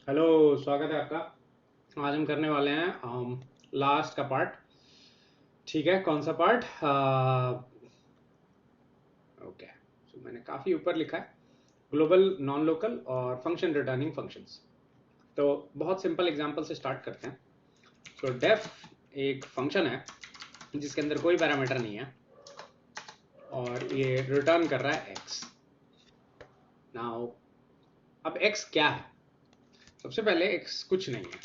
Hello, स्वागत है आपका। आज हम करने वाले हैं लास्ट का पार्ट। ठीक है, कौन सा पार्ट? ओके, सो मैंने काफ़ी ऊपर लिखा है ग्लोबल, नॉन लोकल और फंक्शन रिटर्निंग फंक्शंस। तो बहुत सिंपल एग्जांपल से स्टार्ट करते हैं। सो डेफ एक फंक्शन है जिसके अंदर कोई पैरामीटर नहीं है और ये रिटर्न कर रहा है एक्स। नाउ अब एक्स क्या है? सबसे पहले एक्स कुछ नहीं है,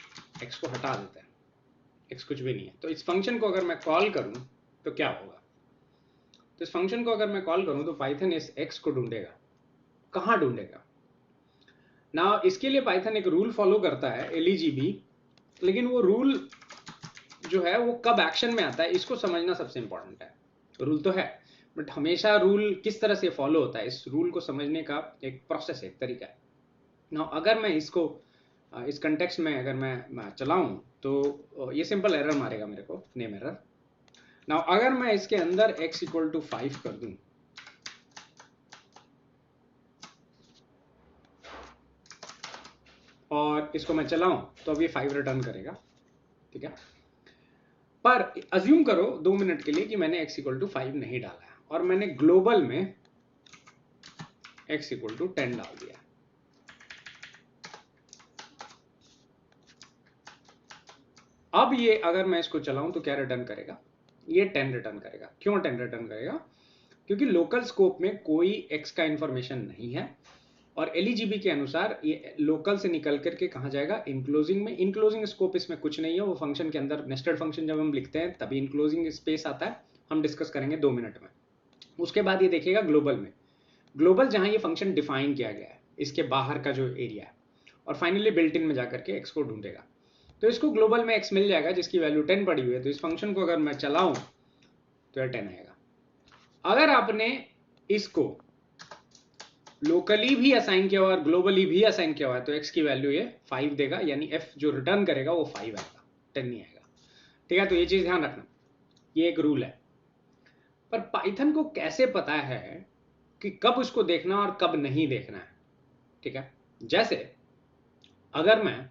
एक्स को हटा देते हैं। एक्स कुछ भी नहीं है, तो इस फंक्शन को अगर मैं कॉल करूं तो क्या होगा? तो इस फंक्शन को अगर मैं कॉल करूं तो पाइथन इस एक्स को ढूंढेगा। कहाँ ढूंढेगा ना? इसके लिए पाइथन एक रूल फॉलो करता है, एलईजीबी। लेकिन वो रूल जो है वो कब एक्शन में आता है, इसको समझना सबसे इंपॉर्टेंट है। रूल तो है, बट हमेशा रूल किस तरह से फॉलो होता है, इस रूल को समझने का एक प्रोसेस है, एक तरीका है ना। अगर मैं इसको इस कंटेक्स्ट में अगर मैं चलाऊं तो ये सिंपल एरर मारेगा मेरे को, नेम एरर ना। अगर मैं इसके अंदर x इक्वल टू 5 कर दूं और इसको मैं चलाऊं तो अब ये 5 रिटर्न करेगा। ठीक है, पर अज्यूम करो 2 मिनट के लिए कि मैंने x इक्वल टू 5 नहीं डाला है और मैंने ग्लोबल में x इक्वल टू 10 डाल दिया। अब ये अगर मैं इसको चलाऊं तो क्या रिटर्न करेगा? ये 10 रिटर्न करेगा। क्यों 10 रिटर्न करेगा? क्योंकि लोकल स्कोप में कोई x का इंफॉर्मेशन नहीं है और एलईजीबी के अनुसार ये लोकल से निकल करके कहाँ जाएगा? इनक्लोजिंग में। इनक्लोजिंग स्कोप इसमें कुछ नहीं है, वो फंक्शन के अंदर नेस्टेड फंक्शन जब हम लिखते हैं तभी इनक्लोजिंग स्पेस आता है। हम डिस्कस करेंगे 2 मिनट में। उसके बाद ये देखेगा ग्लोबल में, ग्लोबल जहां ये फंक्शन डिफाइन किया गया है इसके बाहर का जो एरिया है, और फाइनली बिल्ट इन में जाकर के एक्स को ढूंढेगा। तो इसको ग्लोबल में एक्स मिल जाएगा जिसकी वैल्यू 10 पड़ी हुई है। तो इस फंक्शन को अगर मैं चलाऊं तो यह 10 आएगा। अगर आपने इसको लोकली भी असाइन किया हुआ और ग्लोबली भी असाइन किया हुआ है तो एक्स की वैल्यू ये 5 देगा, यानी एफ जो रिटर्न करेगा वो 5 आएगा, 10 नहीं आएगा। ठीक है, तो ये चीज ध्यान रखना, ये एक रूल है। पर पाइथन को कैसे पता है कि कब उसको देखना और कब नहीं देखना है? ठीक है, जैसे अगर मैं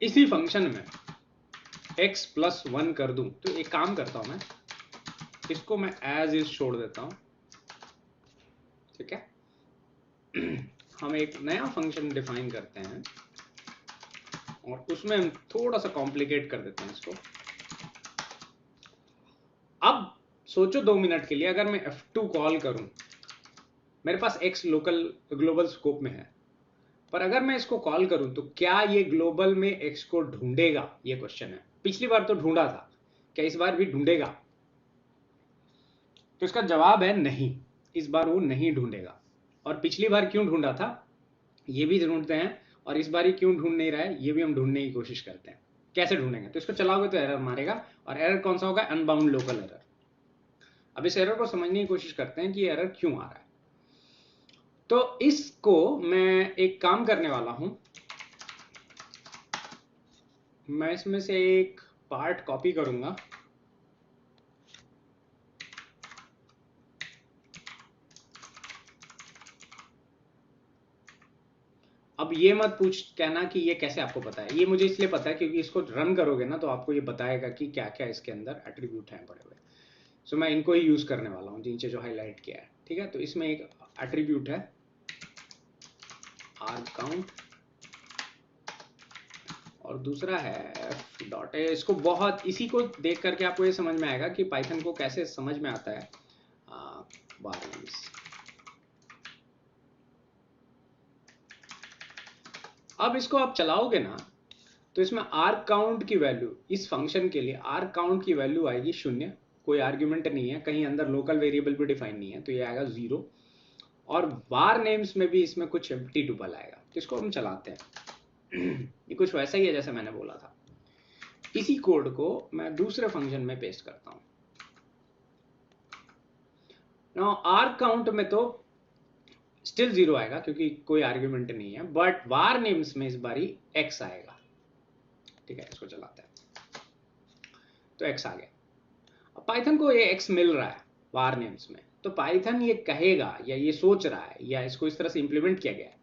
इसी फंक्शन में x प्लस 1 कर दूं तो एक काम करता हूं मैं, इसको मैं एज इज छोड़ देता हूं। ठीक है, हम एक नया फंक्शन डिफाइन करते हैं और उसमें हम थोड़ा सा कॉम्प्लिकेट कर देते हैं इसको। अब सोचो 2 मिनट के लिए, अगर मैं F2 कॉल करूं, मेरे पास x लोकल ग्लोबल स्कोप में है, पर अगर मैं इसको कॉल करूं तो क्या ये ग्लोबल में x को ढूंढेगा? ये क्वेश्चन है। पिछली बार तो ढूंढा था, क्या इस बार भी ढूंढेगा? तो इसका जवाब है नहीं, इस बार वो नहीं ढूंढेगा। और पिछली बार क्यों ढूंढा था ये भी ढूंढते हैं, और इस बार ही क्यों ढूंढ नहीं रहा है ये भी हम ढूंढने की कोशिश करते हैं। कैसे ढूंढेंगे? तो इसको चलाओगे तो एरर मारेगा, और एरर कौन सा होगा? Unbound local error. अब इस एरर को समझने की कोशिश करते हैं कि ये एरर क्यों आ रहा है। तो इसको मैं एक काम करने वाला हूं, मैं इसमें से एक पार्ट कॉपी करूंगा। अब ये मत पूछ कहना कि ये कैसे आपको पता है, ये मुझे इसलिए पता है क्योंकि इसको रन करोगे ना तो आपको ये बताएगा कि क्या क्या इसके अंदर एट्रीब्यूट हैं पड़े हुए। सो मैं इनको ही यूज करने वाला हूँ, नीचे जो हाईलाइट किया है। ठीक है, तो इसमें एक एट्रीब्यूट है आर्ग काउंट और दूसरा है f डॉट है। इसको बहुत, इसी को देख करके आपको ये समझ में आएगा कि पाइथन को कैसे समझ में आता है वार्निंग्स। अब इसको आप चलाओगे ना तो इसमें आर्ग काउंट की वैल्यू, इस फंक्शन के लिए आर्ग काउंट की वैल्यू आएगी 0। कोई आर्ग्यूमेंट नहीं है, कहीं अंदर लोकल वेरिएबल भी डिफाइन नहीं है, तो ये आएगा 0। और var नेम्स में भी इसमें कुछ एम्प्टी टुपल आएगा। तो इसको हम चलाते हैं। ये कुछ वैसा ही है जैसे मैंने बोला था। इसी कोड को मैं दूसरे फंक्शन में पेस्ट करता हूं। नाउ आर्ग काउंट में तो स्टिल 0 आएगा क्योंकि कोई आर्ग्यूमेंट नहीं है, बट var नेम्स में इस बारी x आएगा। ठीक है, इसको चलाते हैं तो x आ गया। अब पाइथन को ये x मिल रहा है var नेम्स में, तो पाइथन ये कहेगा या ये सोच रहा है या इसको इस तरह से इंप्लीमेंट किया गया है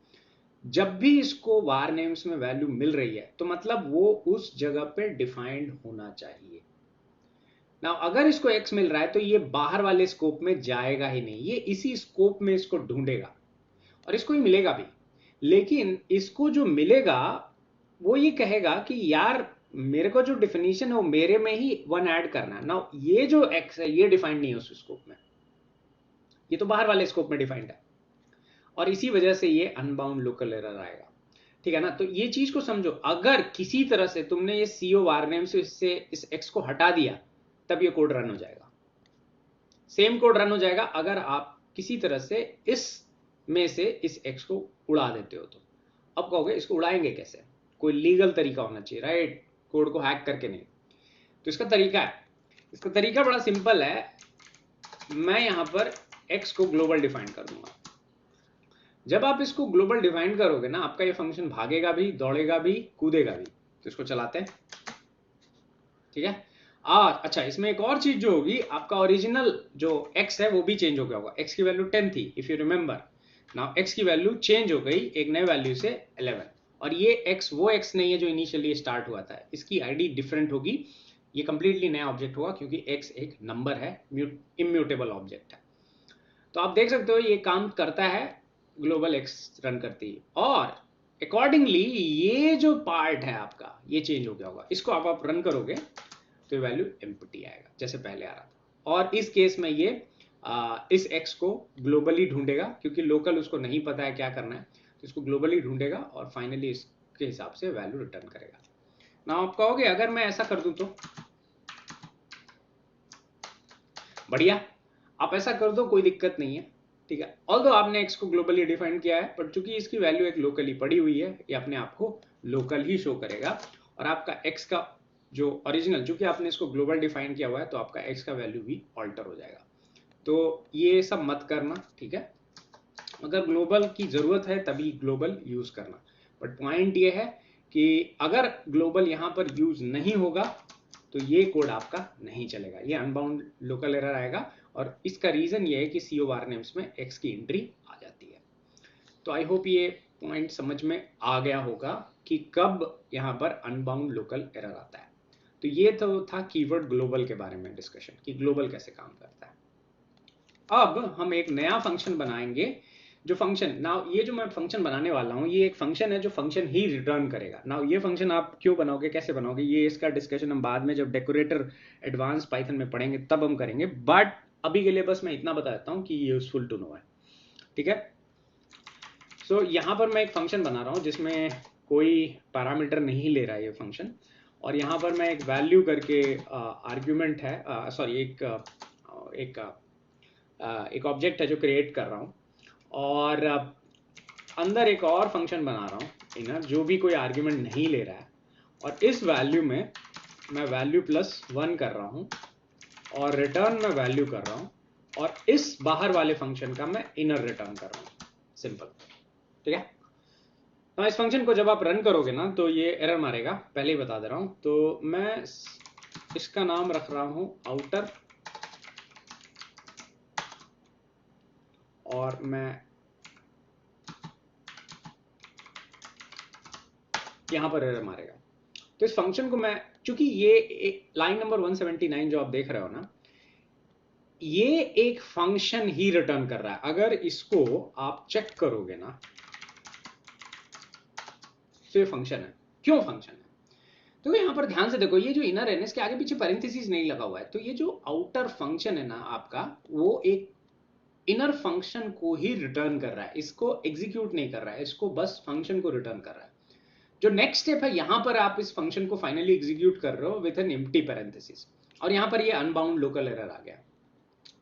जब भी इसको var names में वैल्यू मिल रही है तो मतलब वो उस जगह पे डिफाइंड होना चाहिए। ना अगर इसको x मिल रहा है तो ये बाहर वाले स्कोप में जाएगा ही नहीं, ये इसी स्कोप में इसको ढूंढेगा और इसको ही मिलेगा भी। लेकिन इसको जो मिलेगा वो ये कहेगा कि यार मेरे को जो डिफिनीशन है वो मेरे में ही वन ऐड करना है ना, ये जो x है ये डिफाइंड नहीं है उस स्कोप में, ये तो बाहर वाले स्कोप में डिफाइंड है और इसी वजह से ये अनबाउंड लोकल एरर आएगा। ठीक है ना, तो ये चीज को समझो, अगर किसी तरह से तुमने ये CO var name से इससे इस x को हटा दिया तब ये कोड रन हो जाएगा। सेम कोड रन हो जाएगा अगर आप किसी तरह से इस में से इस x को उड़ा देते हो तो। अब कहोगे इसको उड़ाएंगे कैसे, कोई लीगल तरीका होना चाहिए, राइट, कोड को हैक करके नहीं। तो इसका तरीका है, इसका तरीका बड़ा सिंपल है। मैं यहां पर x को ग्लोबल डिफाइन कर दूंगा। जब आप इसको ग्लोबल डिफाइन करोगे ना, आपका ये फंक्शन भागेगा भी, दौड़ेगा भी, कूदेगा भी। तो इसको चलाते हैं, ठीक है। अच्छा, इसमें एक और चीज जो होगी, आपका ओरिजिनल जो x है वो भी चेंज हो गया होगा। x की वैल्यू 10 थी if you remember, now x की वैल्यू चेंज हो गई एक नए वैल्यू से 11। और ये x वो x नहीं है जो इनिशियली स्टार्ट हुआ था, इसकी आईडी डिफरेंट होगी, ये कंप्लीटली नया ऑब्जेक्ट होगा क्योंकि x एक नंबर है, इम्यूटेबल ऑब्जेक्ट है। तो आप देख सकते हो ये काम करता है ग्लोबल एक्स रन करती है और अकॉर्डिंगली ये जो पार्ट है आपका ये चेंज हो गया होगा। इसको आप रन करोगे तो वैल्यू एम्प्टी आएगा जैसे पहले आ रहा था। और इस केस में ये इस एक्स को ग्लोबली ढूंढेगा क्योंकि लोकल उसको नहीं पता है क्या करना है, तो इसको ग्लोबली ढूंढेगा और फाइनली इसके हिसाब से वैल्यू रिटर्न करेगा। ना आप कहोगे अगर मैं ऐसा कर दूं तो बढ़िया, आप ऐसा कर दो कोई दिक्कत नहीं है, ठीक है। ऑल्दो आपने एक्स को ग्लोबली डिफाइन किया है पर चूंकि इसकी वैल्यू एक लोकली पड़ी हुई है, ये अपने आप को लोकल ही शो करेगा और आपका एक्स का जो ओरिजिनल, चूंकि आपने इसको ग्लोबल डिफाइन किया हुआ है तो आपका एक्स का वैल्यू भी ऑल्टर हो जाएगा। तो ये सब मत करना, ठीक है। अगर ग्लोबल की जरूरत है तभी ग्लोबल यूज करना, बट पॉइंट ये है कि अगर ग्लोबल यहां पर यूज नहीं होगा तो ये कोड आपका नहीं चलेगा, ये अनबाउंड लोकल एरर आएगा। और इसका रीजन ये है कि CO var names में x की एंट्री आ जाती है। तो आई होप ये पॉइंट समझ में आ गया होगा कि कब यहाँ पर अनबाउंड लोकल एरर आता है। तो ये तो था कीवर्ड ग्लोबल के बारे में डिस्कशन कि ग्लोबल कैसे काम करता है। अब हम एक नया फंक्शन बनाएंगे जो फंक्शन, नाउ ये जो मैं फंक्शन बनाने वाला हूँ ये एक फंक्शन है जो फंक्शन ही रिटर्न करेगा। नाउ ये फंक्शन आप क्यों बनाओगे, कैसे बनाओगे, ये इसका डिस्कशन हम बाद में जब डेकोरेटर एडवांस पाइथन में पढ़ेंगे तब हम करेंगे, बट अभी के लिए बस मैं इतना बता देता हूँ कि ये यूजफुल टू नो है, ठीक है। सो यहाँ पर मैं एक फंक्शन बना रहा हूँ जिसमें कोई पैरामीटर नहीं ले रहा है ये फंक्शन, और यहाँ पर मैं एक वैल्यू करके आर्ग्यूमेंट है, सॉरी एक ऑब्जेक्ट है जो क्रिएट कर रहा हूँ और अंदर एक और फंक्शन बना रहा हूँ इनर जो भी कोई आर्ग्यूमेंट नहीं ले रहा है, और इस वैल्यू में मैं वैल्यू +1 कर रहा हूँ और रिटर्न में वैल्यू कर रहा हूँ और इस बाहर वाले फंक्शन का मैं इनर रिटर्न कर रहा हूँ, सिंपल, ठीक है। तो इस फंक्शन को जब आप रन करोगे ना तो ये एरर मारेगा, पहले ही बता दे रहा हूँ। तो मैं इसका नाम रख रहा हूँ आउटर और मैं यहां पर एरर मारेगा। तो इस फंक्शन को मैं, चूंकि ये एक लाइन नंबर 179 जो आप देख रहे हो ना, ये एक फंक्शन ही रिटर्न कर रहा है। अगर इसको आप चेक करोगे ना तो ये फंक्शन है। क्यों फंक्शन है, तो यहां पर ध्यान से देखो, ये जो इनर है इसके आगे पीछे पैरेंथेसिस नहीं लगा हुआ है, तो ये जो आउटर फंक्शन है ना आपका, वो एक इनर फंक्शन को ही रिटर्न कर रहा है, इसको एग्जीक्यूट नहीं कर रहा है, इसको बस फंक्शन को रिटर्न कर रहा है। जो नेक्स्ट स्टेप है, यहां पर आप इस फंक्शन को फाइनली एग्जीक्यूट कर रहे हो विद एन एम्प्टी पैरेंथेसिस, और यहां पर ये अनबाउंड लोकल एरर आ गया।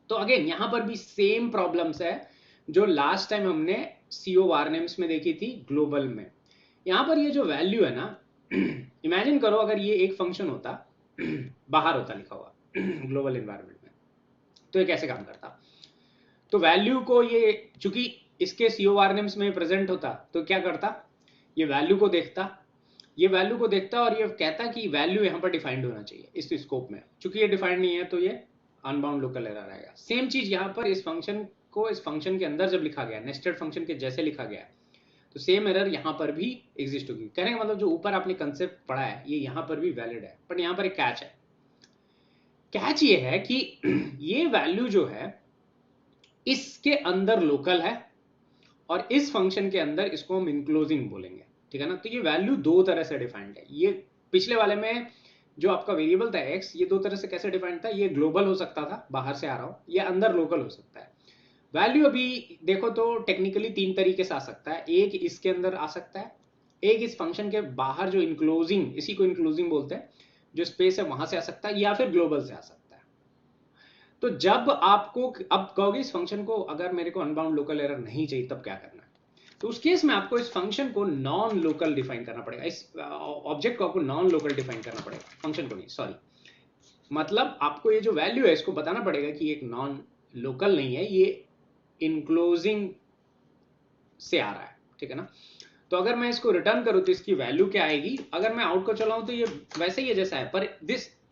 तो अगेन यहां पर भी सेम प्रॉब्लम्स है जो लास्ट टाइम हमने CO var names में देखी थी ग्लोबल में। यहां पर ये जो वैल्यू है ना, इमेजिन करो अगर ये एक फंक्शन होता, बाहर होता लिखा हुआ ग्लोबल एनवायरनमेंट में, तो ये कैसे काम करता। तो वैल्यू को ये, चूंकि इसके CO var names में प्रेजेंट होता, तो क्या करता, ये वैल्यू को देखता, ये वैल्यू को देखता और ये कहता कि वैल्यू यहाँ पर डिफाइंड होना चाहिए इस स्कोप में, चूंकि ये डिफाइंड नहीं है तो ये अनबाउंड लोकल एरर आएगा। सेम चीज यहाँ पर इस फंक्शन को इस फंक्शन के अंदर जब लिखा गया, नेस्टेड फंक्शन के जैसे लिखा गया, तो सेम एरर यहाँ पर भी एग्जिस्ट होगी। कहने का मतलब जो ऊपर आपने कंसेप्ट पढ़ा है ये यहाँ पर भी वैलिड है, बट यहाँ पर एक कैच है। कैच ये है कि ये वैल्यू जो है इसके अंदर लोकल है और इस फंक्शन के अंदर इसको हम इनक्लोजिंग बोलेंगे, ठीक है ना। तो ये वैल्यू दो तरह से डिफाइंड है। ये पिछले वाले में जो आपका वेरिएबल था x, ये दो तरह से कैसे डिफाइंड था, ये ग्लोबल हो सकता था, बाहर से आ रहा हो, ये अंदर लोकल हो सकता है। वैल्यू अभी देखो तो टेक्निकली तीन तरीके से आ सकता है। एक इसके अंदर आ सकता है, एक इस फंक्शन के बाहर जो इंक्लोजिंग, इसी को इंक्लोजिंग बोलते हैं, जो स्पेस है वहां से आ सकता है, या फिर ग्लोबल से आ सकता है। तो जब आपको अब कहोगे इस फंक्शन को अगर मेरे को अनबाउंड लोकल एरर नहीं चाहिए तब क्या करना है, तो उस केस में आपको इस फंक्शन को नॉन लोकल डिफाइन करना पड़ेगा। इस ऑब्जेक्ट को आपको नॉन लोकल डिफाइन करना पड़ेगा, फंक्शन को नहीं, सॉरी। मतलब आपको ये जो वैल्यू है इसको बताना पड़ेगा कि एक नॉन लोकल नहीं है, ये इनक्लोजिंग से आ रहा है, ठीक है ना। तो अगर मैं इसको रिटर्न करूं तो इसकी वैल्यू क्या आएगी, अगर मैं आउट को चलाऊं तो ये वैसे ही जैसा है, पर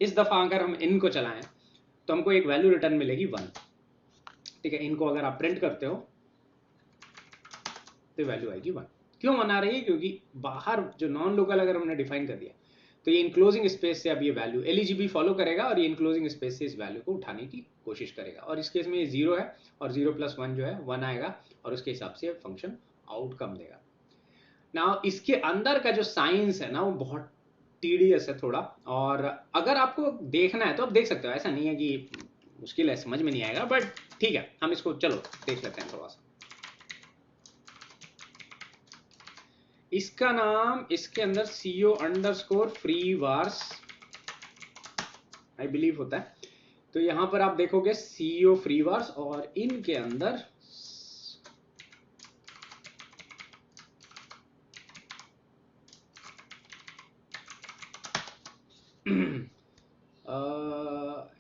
इस दफा अगर हम इन को चलाएं तो हमको एक वैल्यू रिटर्न मिलेगी 1, ठीक है। इनको अगर आप प्रिंट करते हो तो वैल्यू आएगी 1। क्यों 1 आ रही है, क्योंकि बाहर जो नॉन लोकल अगर हमने डिफाइन कर दिया तो ये इनक्लोजिंग स्पेस से अब ये वैल्यू एलिजिबल फॉलो करेगा और ये इनक्लोजिंग स्पेस से इस वैल्यू को उठाने की कोशिश करेगा। और इस केस में ये 0 है और 0 + 1 जो है 1 आएगा और उसके हिसाब से फंक्शन आउटकम देगा। ना इसके अंदर का जो साइंस है ना वो बहुत टीडियस है थोड़ा, और अगर आपको देखना है तो आप देख सकते हो, ऐसा नहीं है कि मुश्किल है, समझ में नहीं आएगा, बट ठीक है हम इसको चलो देख लेते हैं थोड़ा सा। इसका नाम इसके अंदर CO_freeVars आई बिलीव होता है। तो यहां पर आप देखोगे CO_freeVars और इनके अंदर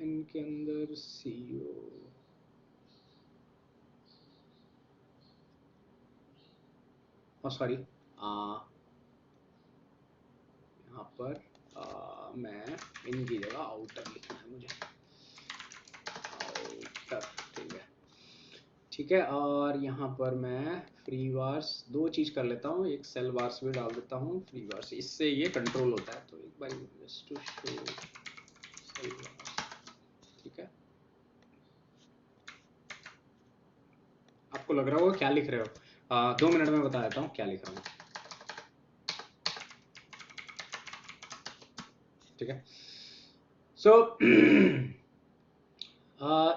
इनके अंदर CO सॉरी यहाँ पर मैं इनकी जगह आउटर लिखना है मुझे, आउटर, ठीक है, ठीक है। और यहाँ पर मैं फ्री वार्स दो चीज कर लेता हूँ, एक सेल वार्स भी डाल देता हूँ, फ्री वार्स, इससे ये कंट्रोल होता है। तो एक बार just to show cell walls, ठीक है। आपको लग रहा होगा क्या लिख रहे हो, 2 मिनट में बता देता हूँ क्या लिख रहा हूँ, ठीक है। सो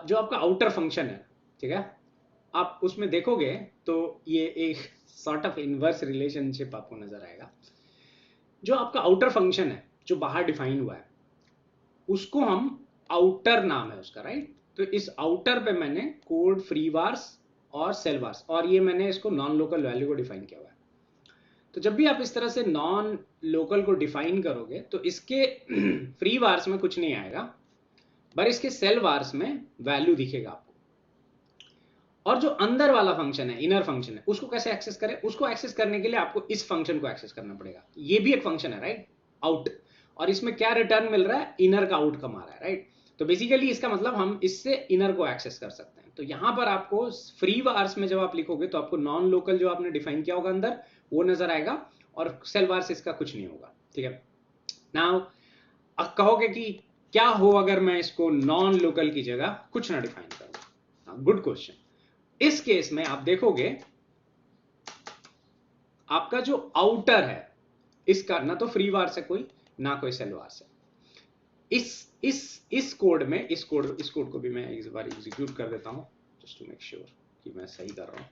जो आपका आउटर फंक्शन है, ठीक है, आप उसमें देखोगे तो ये एक सॉर्ट ऑफ इनवर्स रिलेशनशिप आपको नजर आएगा। जो आपका आउटर फंक्शन है जो बाहर डिफाइन हुआ है उसको हम आउटर नाम है उसका, राइट। तो इस आउटर पे मैंने कोड फ्री वार्स और सेल वार्स, और ये मैंने इसको नॉन लोकल वैल्यू को डिफाइन किया हुआ है। तो जब भी आप इस तरह से नॉन लोकल को डिफाइन करोगे तो इसके फ्री वार्स में कुछ नहीं आएगा, पर इसके सेल वार्स में वैल्यू दिखेगा आपको। और जो अंदर वाला फंक्शन है, इनर फंक्शन है, उसको कैसे एक्सेस करें, उसको एक्सेस करने के लिए आपको इस फंक्शन को एक्सेस करना पड़ेगा। ये भी एक फंक्शन है, राइट, आउट, और इसमें क्या रिटर्न मिल रहा है, इनर का आउटकम आ रहा है, राइट। तो बेसिकली इसका मतलब हम इससे इनर को एक्सेस कर सकते हैं। तो यहां पर आपको फ्री वार्स में जब आप लिखोगे तो आपको नॉन लोकल जो आपने डिफाइन किया होगा अंदर वो नजर आएगा, और सेल वार्स इसका कुछ नहीं होगा, ठीक है। नाउ अब कहोगे कि क्या हो अगर मैं इसको नॉन लोकल की जगह कुछ ना डिफाइन करूं, गुड क्वेश्चन। इस केस में आप देखोगे आपका जो आउटर है इसका ना तो फ्री वार्स है कोई, ना कोई सेल वार्स है। इस कोड में इस कोड को भी मैं एक बार एग्जीक्यूट कर देता हूं जस्ट टू मेक श्योर कि मैं सही कर रहा हूं।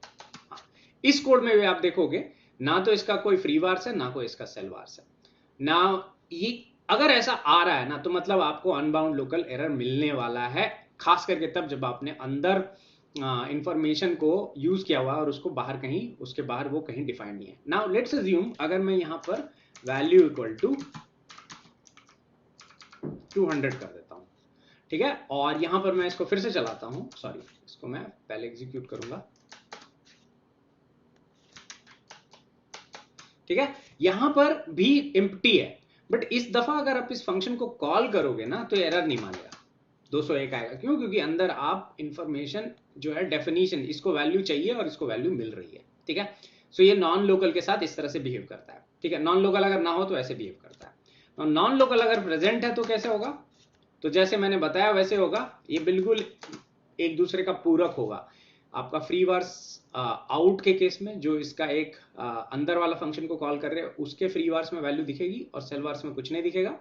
हाँ, इस कोड में भी आप देखोगे ना तो इसका कोई फ्री वार्स है ना कोई इसका सेल वार्स है ना। ये अगर ऐसा आ रहा है ना तो मतलब आपको अनबाउंड लोकल एरर मिलने वाला है, खास करके तब जब आपने अंदर इंफॉर्मेशन को यूज किया हुआ और उसको बाहर कहीं, उसके बाहर वो कहीं डिफाइंड नहीं है। नाउ लेट्स अज्यूम अगर मैं यहां पर वैल्यू इक्वल टू 200 कर देता हूं, ठीक है, और यहां पर मैं इसको फिर से चलाता हूं, सॉरी इसको मैं पहले एग्जीक्यूट करूंगा, ठीक है। यहां पर भी एम्प्टी है, बट इस दफा अगर आप इस फंक्शन को कॉल करोगे ना तो एरर नहीं मानेगा, 201 आएगा। क्यों? क्योंकि अंदर आप इंफॉर्मेशन जो है डेफिनेशन, इसको वैल्यू चाहिए और इसको वैल्यू मिल रही है, ठीक है। सो ये नॉन लोकल के साथ इस तरह से बिहेव करता है, ठीक है। नॉन लोकल अगर ना हो तो ऐसे बिहेव करता है, और नॉन लोकल अगर प्रेजेंट है तो कैसे होगा, तो जैसे मैंने बताया वैसे होगा, ये बिल्कुल एक दूसरे का पूरक होगा। आपका फ्री वर्स आउट के केस में जो इसका एक अंदर वाला फंक्शन को कॉल कर रहे हैं उसके फ्री वर्स में वैल्यू दिखेगी और सेल वर्स में कुछ नहीं दिखेगा।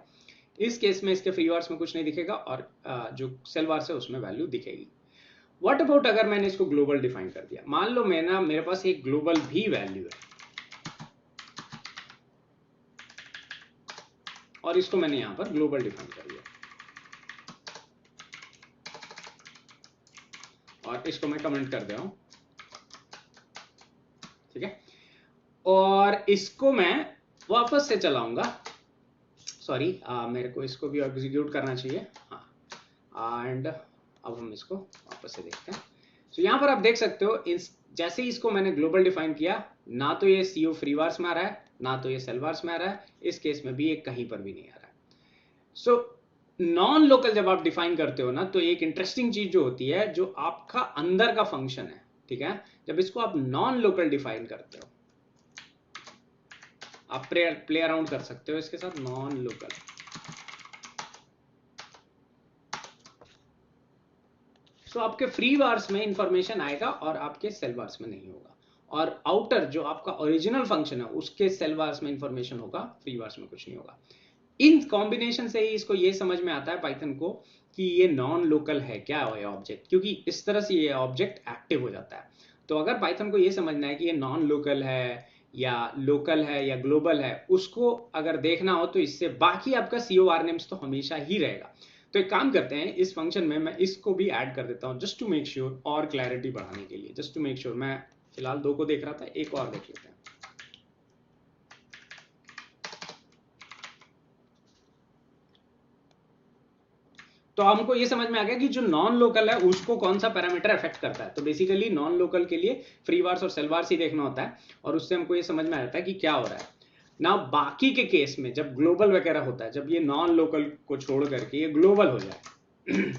इस केस में इसके फ्री वर्स में कुछ नहीं दिखेगा और जो सेल वर्स है उसमें वैल्यू दिखेगी। व्हाट अबाउट अगर मैंने इसको ग्लोबल डिफाइन कर दिया, मान लो मैं ना मेरे पास एक ग्लोबल भी वैल्यू है और इसको मैंने यहां पर ग्लोबल डिफाइन कर दिया और इसको मैं कमेंट कर दे रहा हूं, ठीक है। और इसको मैं वापस से चलाऊंगा, सॉरी मेरे को इसको भी एग्जीक्यूट करना चाहिए, हाँ। एंड अब हम इसको वापस से देखते हैं। तो यहां पर आप देख सकते हो जैसे ही इसको मैंने ग्लोबल डिफाइन किया, ना तो ये CO फ्री वार्स में आ रहा है ना तो ये सेल वार्स में आ रहा है, इस केस में भी ये कहीं पर भी नहीं आ रहा है। सो नॉन लोकल जब आप डिफाइन करते हो ना, तो एक इंटरेस्टिंग चीज जो होती है, जो आपका अंदर का फंक्शन है, ठीक है, जब इसको आप नॉन लोकल डिफाइन करते हो, आप प्ले अराउंड कर सकते हो इसके साथ, नॉन लोकल। सो आपके फ्री वार्स में इंफॉर्मेशन आएगा और आपके सेल वार्स में नहीं होगा, और आउटर जो आपका ओरिजिनल फंक्शन है उसके सेल वार्स में इंफॉर्मेशन होगा, फ्री वार्स में कुछ नहीं होगा। इन कॉम्बिनेशन से ही इसको ये समझ में आता है पाइथन को कि ये नॉन लोकल है क्या है ऑब्जेक्ट, क्योंकि इस तरह से ये ऑब्जेक्ट एक्टिव हो जाता है। तो अगर पाइथन को ये समझना है कि ये नॉन लोकल है या लोकल है या ग्लोबल है, उसको अगर देखना हो तो इससे बाकी आपका COR नेम्स तो हमेशा ही रहेगा। तो एक काम करते हैं, इस फंक्शन में मैं इसको भी ऐड कर देता हूं जस्ट टू मेक श्योर, और क्लैरिटी बढ़ाने के लिए, जस्ट टू मेक श्योर। मैं फिलहाल 2 को देख रहा था, एक और देख लेते हैं। तो हमको ये समझ में आ गया कि जो नॉन लोकल है उसको कौन सा पैरामीटर अफेक्ट करता है। तो बेसिकली नॉन लोकल के लिए फ्री वार्स और सेल वार्स ही देखना होता है, और उससे हमको ये समझ में आता है कि क्या हो रहा है ना। बाकी के केस में जब ग्लोबल वगैरह होता है, जब ये नॉन लोकल को छोड़ करके ये ग्लोबल हो जाए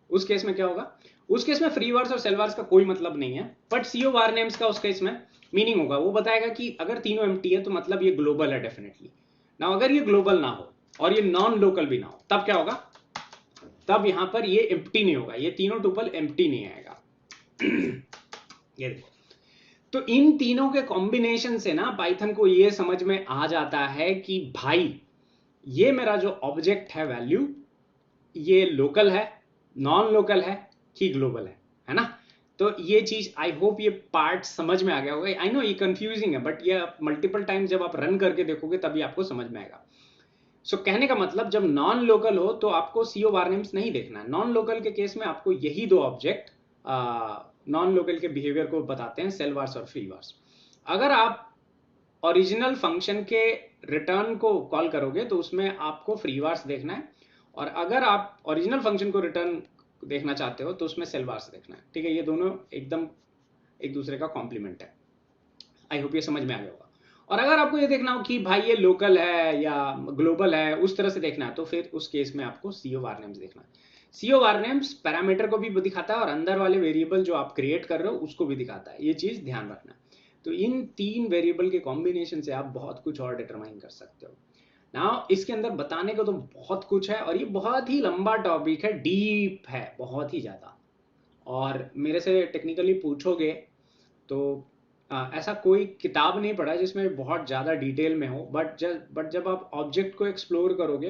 उस केस में क्या होगा, उस केस में फ्री वार्स और सेल वार्स का कोई मतलब नहीं है, बट COR नेम्स का उस केस में मीनिंग होगा। वो बताएगा कि अगर तीनों एम्प्टी है तो मतलब ये ग्लोबल है डेफिनेटली ना। अगर ये ग्लोबल ना हो और ये नॉन लोकल भी ना हो, तब क्या होगा, तब यहां पर ये एम्प्टी नहीं होगा, ये तीनों टुपल एम्प्टी नहीं आएगा ये देखो। तो इन तीनों के कॉम्बिनेशन से ना पाइथन को ये समझ में आ जाता है कि भाई ये मेरा जो ऑब्जेक्ट है वैल्यू, ये लोकल है, नॉन लोकल है कि ग्लोबल है ना। तो ये चीज आई होप ये पार्ट समझ में आ गया होगा। आई नो ये कंफ्यूजिंग है, बट ये मल्टीपल टाइम जब आप रन करके देखोगे तभी आपको समझ में आएगा। सो कहने का मतलब जब नॉन लोकल हो तो आपको COR नेम्स नहीं देखना है। नॉन लोकल के केस में आपको यही 2 ऑब्जेक्ट नॉन लोकल के बिहेवियर को बताते हैं, सेल वार्स और फ्री वार्स। अगर आप ओरिजिनल फंक्शन के रिटर्न को कॉल करोगे तो उसमें आपको फ्री वार्स देखना है, और अगर आप ओरिजिनल फंक्शन को रिटर्न देखना चाहते हो तो उसमें सेल वार्स देखना है, ठीक है। ये दोनों एकदम एक दूसरे का कॉम्प्लीमेंट है। आई होप ये समझ में आ गया होगा। और अगर आपको ये देखना हो कि भाई ये लोकल है या ग्लोबल है, उस तरह से देखना है, तो फिर उस केस में आपको COR नेम्स देखना है। COR नेम्स पैरामीटर को भी दिखाता है और अंदर वाले वेरिएबल जो आप क्रिएट कर रहे हो उसको भी दिखाता है, ये चीज ध्यान रखना। तो इन 3 वेरिएबल के कॉम्बिनेशन से आप बहुत कुछ और डिटरमाइन कर सकते हो ना। इसके अंदर बताने को तो बहुत कुछ है, और ये बहुत ही लंबा टॉपिक है, डीप है बहुत ही ज्यादा। और मेरे से टेक्निकली पूछोगे तो ऐसा कोई किताब नहीं पढ़ा जिसमें बहुत ज़्यादा डिटेल में हो, बट जब आप ऑब्जेक्ट को एक्सप्लोर करोगे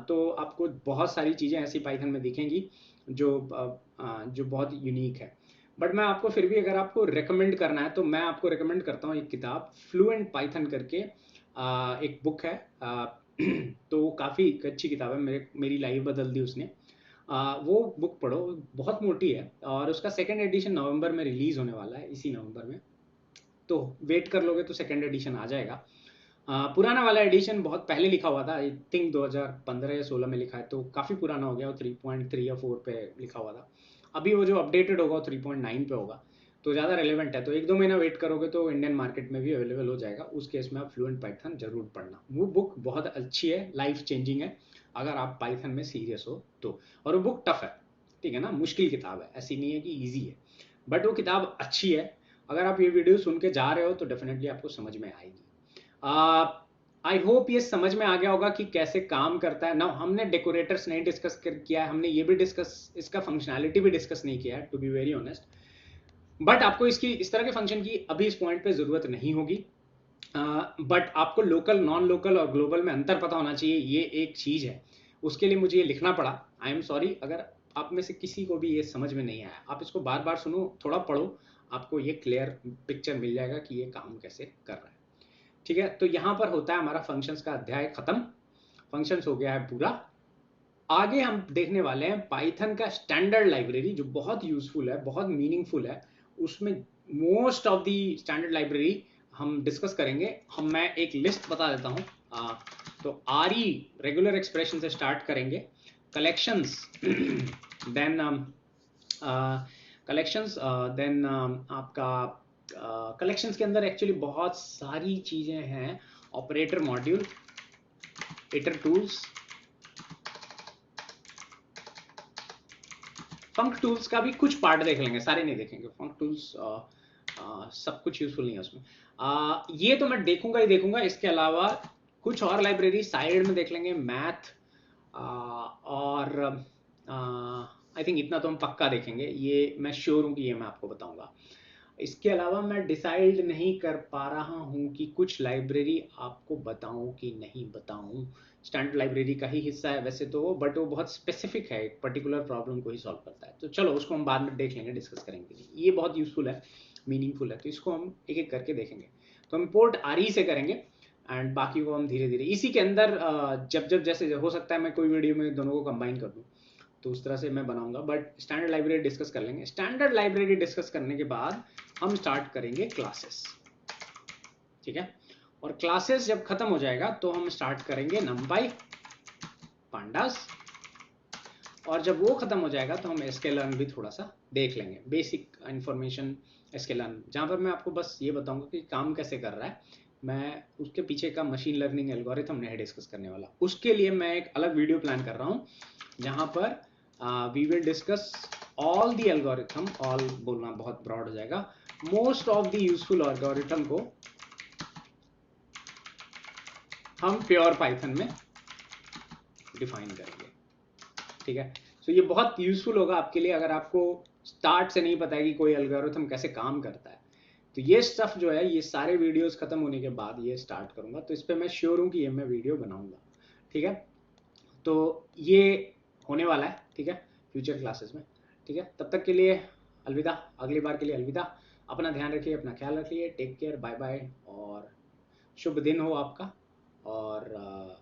तो आपको बहुत सारी चीज़ें ऐसी पाइथन में दिखेंगी जो बहुत यूनिक है। बट मैं आपको फिर भी अगर आपको रेकमेंड करना है तो मैं आपको रेकमेंड करता हूँ एक किताब, फ्लुएंट पाइथन करके एक बुक है। तो वो काफ़ी अच्छी किताब है, मेरी लाइफ बदल दी उसने। वो बुक पढ़ो, बहुत मोटी है, और उसका 2nd एडिशन नवंबर में रिलीज होने वाला है, इसी नवंबर में। तो वेट कर लोगे तो 2nd एडिशन आ जाएगा। पुराना वाला एडिशन बहुत पहले लिखा हुआ था, आई थिंक 2015 या 16 में लिखा है, तो काफ़ी पुराना हो गया, वो 3.3 या 4 पे लिखा हुआ था। अभी वो जो अपडेटेड होगा वो 3.9 पे होगा, तो ज़्यादा रेलेवेंट है। तो 1-2 महीना वेट करोगे तो इंडियन मार्केट में भी अवेलेबल हो जाएगा। उस केस में आप फ्लुएंट पाइथन जरूर पढ़ना, वो बुक बहुत अच्छी है, लाइफ चेंजिंग है अगर आप पाइथन में सीरियस हो तो। और वो बुक टफ है, ठीक है ना, मुश्किल किताब है, ऐसी नहीं है कि ईजी है, बट वो किताब अच्छी है। अगर आप ये वीडियो सुन के जा रहे हो तो डेफिनेटली आपको समझ में आएगी। आई होप ये समझ में आ गया होगा कि कैसे काम करता है ना। हमने डेकोरेटर्स नहीं डिस्कस किया है, हमने ये भी डिस्कस, इसका फंक्शनैलिटी भी डिस्कस नहीं किया है to be very honest. But आपको इसकी इस तरह के फंक्शन की अभी इस पॉइंट पे जरूरत नहीं होगी। बट आपको लोकल, नॉन लोकल और ग्लोबल में अंतर पता होना चाहिए, ये एक चीज है। उसके लिए मुझे ये लिखना पड़ा। आई एम सॉरी अगर आप में से किसी को भी ये समझ में नहीं आया। आप इसको बार बार सुनो, थोड़ा पढ़ो, आपको ये क्लियर पिक्चर मिल जाएगा कि ये काम कैसे कर रहा है। ठीक है, तो यहां पर होता है हमारा फंक्शंस का अध्याय खत्म। फंक्शंस हो गया है पूरा। आगे हम देखने वाले हैं पाइथन का स्टैंडर्ड लाइब्रेरी, जो बहुत यूजफुल है, बहुत मीनिंगफुल है। उसमें most of the standard library हम डिस्कस करेंगे। मैं एक लिस्ट बता देता हूं। तो आरई रेगुलर एक्सप्रेशन से स्टार्ट करेंगे, कलेक्शंस, देन कलेक्शंस, देन आपका कलेक्शंस के अंदर एक्चुअली बहुत सारी चीजें हैं। ऑपरेटर मॉड्यूल, इटर टूल्स, फंक टूल्स का भी कुछ पार्ट देख लेंगे, सारे नहीं देखेंगे। फंक टूल्स सब कुछ यूजफुल नहीं है उसमें। ये तो मैं देखूंगा ही देखूंगा। इसके अलावा कुछ और लाइब्रेरी साइड में देख लेंगे, मैथ और आई थिंक इतना तो हम पक्का देखेंगे। ये मैं श्योर हूँ कि ये मैं आपको बताऊंगा। इसके अलावा मैं डिसाइड नहीं कर पा रहा हूँ कि कुछ लाइब्रेरी आपको बताऊं कि नहीं बताऊं। स्टैंडर्ड लाइब्रेरी का ही हिस्सा है वैसे तो वो, बट वो बहुत स्पेसिफिक है, एक पर्टिकुलर प्रॉब्लम को ही सॉल्व करता है। तो चलो उसको हम बाद में देख लेंगे, डिस्कस करेंगे। ये बहुत यूजफुल है, मीनिंगफुल है, तो इसको हम एक एक करके देखेंगे। तो हम पोर्ट आरई से करेंगे एंड बाकी को हम धीरे धीरे इसी के अंदर जब जब जैसे हो सकता है मैं कोई वीडियो में दोनों को कंबाइन कर दूँ, तो उस तरह से मैं बनाऊंगा। बट स्टैंडर्ड लाइब्रेरी डिस्कस कर लेंगे। स्टैंडर्ड लाइब्रेरी डिस्कस करने के बाद हम स्टार्ट करेंगे क्लासेस। ठीक है, और क्लासेस जब खत्म हो जाएगा तो हम स्टार्ट करेंगे नंपाई, पांडास, और जब वो खत्म हो जाएगा तो हम sklearn भी थोड़ा सा देख लेंगे, बेसिक इंफॉर्मेशन sklearn, जहां पर मैं आपको बस ये बताऊंगा कि काम कैसे कर रहा है। मैं उसके पीछे का मशीन लर्निंग एल्गोरिथम नहीं डिस्कस करने वाला। उसके लिए मैं एक अलग वीडियो प्लान कर रहा हूँ जहां पर we will discuss all the algorithm. All बोलना बहुत ब्रॉड हो जाएगा। Most of the useful algorithm को हम प्योर पाइथन में डिफाइन करेंगे। ठीक है, तो ये बहुत यूजफुल होगा आपके लिए अगर आपको स्टार्ट से नहीं पता है कि कोई एल्गोरिथम कैसे काम करता है। तो ये स्टफ जो है, ये सारे वीडियोस खत्म होने के बाद ये स्टार्ट करूंगा, तो इस पे मैं श्योर हूं कि ये मैं वीडियो बनाऊंगा। ठीक है, तो ये होने वाला है। ठीक है, फ्यूचर क्लासेस में। ठीक है, तब तक के लिए अलविदा, अगली बार के लिए अलविदा। अपना ध्यान रखिए, अपना ख्याल रखिए, टेक केयर, बाय बाय, और शुभ दिन हो आपका, और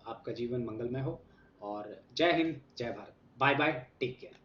आपका जीवन मंगलमय हो, और जय हिंद, जय Bharat, bye bye, take care.